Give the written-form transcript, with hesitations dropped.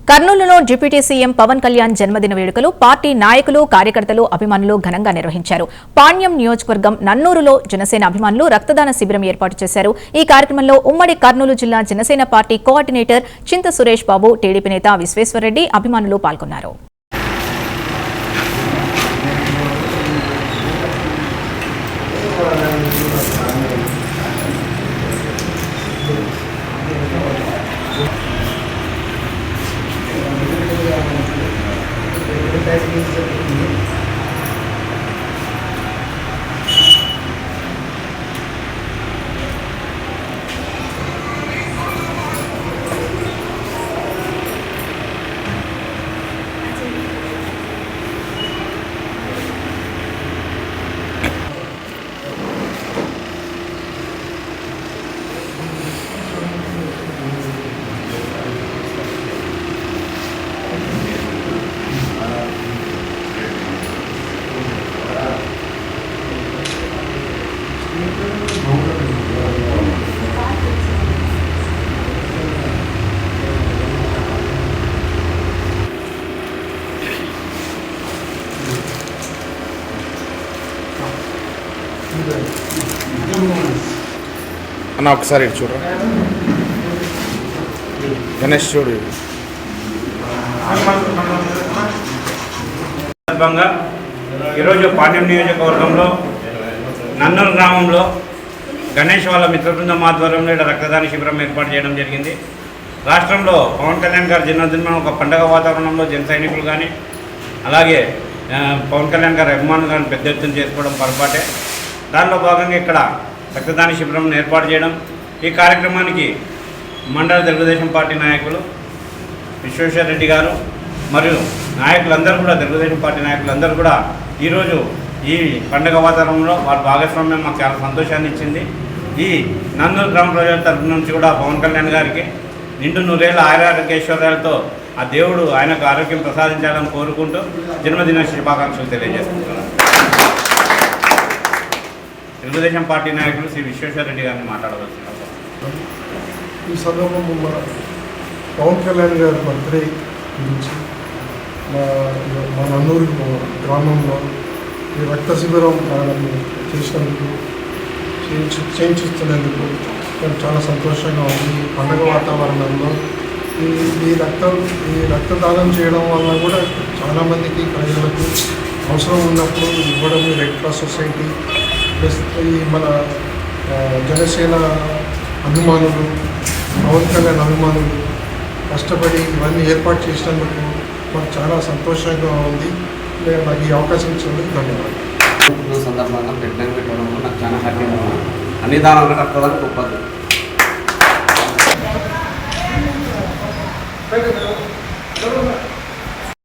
కర్నూలులో deputy CM Pawan Kalyan జన్మదిన వేడుకలు పార్టీ నాయకులు కార్యకర్తలు అభిమానులు ఘనంగా నిర్వహించారు. పాణ్యం నియోజకవర్గం నన్నూరులో జనసేన అభిమానులు రక్తదాన శిబిరం ఏర్పాటు చేశారు. ఈ కార్యక్రమంలో ఉమ్మడి కర్నూలు జిల్లా జనసేన పార్టీ కోఆర్డినేటర్ చింత సురేష్ బాబు, టీడీపీ నేత విశ్వేశ్వరరెడ్డి అభిమానులు పాల్గొన్నారు. అన్న ఒకసారి చూడు, గణేష్ చూడు. సందర్భంగా ఈరోజు పాణ్యం నియోజకవర్గంలో నన్నూరు గ్రామంలో గణేష్ వాళ్ళ మిత్ర బృందం ఆధ్వర్యంలో ఇక్కడ రక్తదాన శిబిరం ఏర్పాటు చేయడం జరిగింది. రాష్ట్రంలో పవన్ కళ్యాణ్ గారి జన్మదినం ఒక పండగ వాతావరణంలో జన సైనికులు కానీ అలాగే పవన్ కళ్యాణ్ గారి అభిమానులు కానీ పెద్ద ఎత్తున చేసుకోవడం పొరపాటే. దానిలో భాగంగా ఇక్కడ రక్తదాన శిబిరం ఏర్పాటు చేయడం, ఈ కార్యక్రమానికి మండల తెలుగుదేశం పార్టీ నాయకులు విశ్వేశ్వరరెడ్డి గారు మరియు నాయకులందరూ కూడా తెలుగుదేశం పార్టీ నాయకులందరూ కూడా ఈరోజు ఈ పండుగ వాతావరణంలో వారి భాగస్వామ్యం మాకు చాలా సంతోషాన్ని ఇచ్చింది. ఈ నన్నూరు గ్రామ ప్రజల తరఫు నుంచి కూడా పవన్ కళ్యాణ్ గారికి నిండు నూరేళ్ల ఆరోగ్యేశ్వర్యాలతో ఆ దేవుడు ఆయనకు ఆరోగ్యం ప్రసాదించాలని కోరుకుంటూ జన్మదిన శుభాకాంక్షలు తెలియజేస్తున్నాను. తెలుగుదేశం పార్టీ నాయకులు శ్రీ విశ్వేశ్వరరెడ్డి గారిని మాట్లాడవలసిన ఈ సందర్భంలో మన పవన్ కళ్యాణ్ గారి బర్త్డే గురించి మా నన్నూరు గ్రామంలో ఈ రక్త శిబిరం చేసినందుకు చేయించుతున్నందుకు నాకు చాలా సంతోషంగా ఉంది. పండుగ వాతావరణంలో ఈ రక్తదానం చేయడం వల్ల కూడా చాలామందికి ప్రజలకు అవసరం ఉన్నప్పుడు ఇవ్వడం, రెడ్ క్రాస్ సొసైటీ ప్లస్ ఈ మన జనసేన అభిమానులు, పవన్ కళ్యాణ్ అభిమానులు కష్టపడి ఇవన్నీ ఏర్పాటు చేసినందుకు మాకు చాలా సంతోషంగా ఉంది. నాకు ఈ అవకాశం ఇచ్చినందుకు ధన్యవాదాలు. సందర్భంగా బ్లడ్ బ్యాంక్ పెట్టడం నాకు చాలా హ్యాపీగా ఉంది. అన్ని దానాలు రక్తదానం గొప్పది.